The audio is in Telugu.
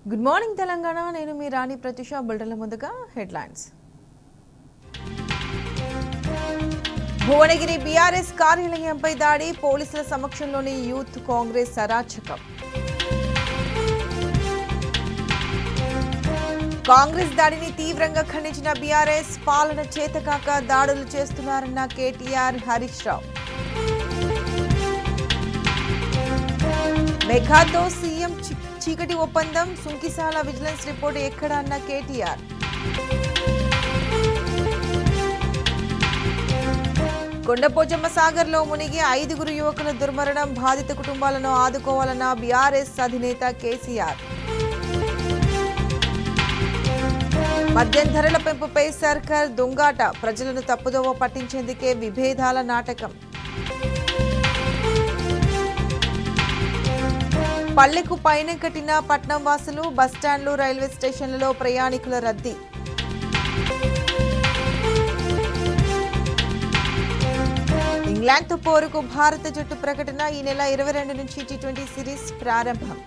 Good morning Telangana. నేను మీ రాణి ప్రత్యూష. బులెటిన్ల ముందుగా హెడ్లైన్స్. భువనగిరి బీఆర్ఎస్ కార్యాలయంపై దాడి, పోలీసుల సమక్షంలోని యూత్ కాంగ్రెస్ అరాచకం. కాంగ్రెస్ దాడిని తీవ్రంగా ఖండించిన బీఆర్ఎస్, పాలన చేతకాక దాడులు చేస్తున్నారన్న కేటీఆర్, హరీష్ రావు. మెఘాతో సీఎం చీకటి ఒప్పందం, సుంకిసాల విజిలెన్స్ రిపోర్టు ఎక్కడా అన్న కేటీఆర్. కొండపోచమ్మ సాగర్లో మునిగి 5 యువకుల దుర్మరణం, బాధిత కుటుంబాలను ఆదుకోవాలన్న బీఆర్ఎస్ అధినేత కేసీఆర్. మద్యం ధరల పెంపుపై సర్కార్ దొంగాట, ప్రజలను తప్పుదోవ పట్టించేందుకే విభేదాల నాటకం. పల్లెకు పైన కట్టిన పట్నం వాసులు, బస్టాండ్లు, రైల్వే స్టేషన్లలో ప్రయాణికుల రద్దీ. ఇంగ్లాండ్తో పోరుకు భారత జట్టు ప్రకటన. ఈ నెల 22 నుంచి T20 సిరీస్ ప్రారంభం.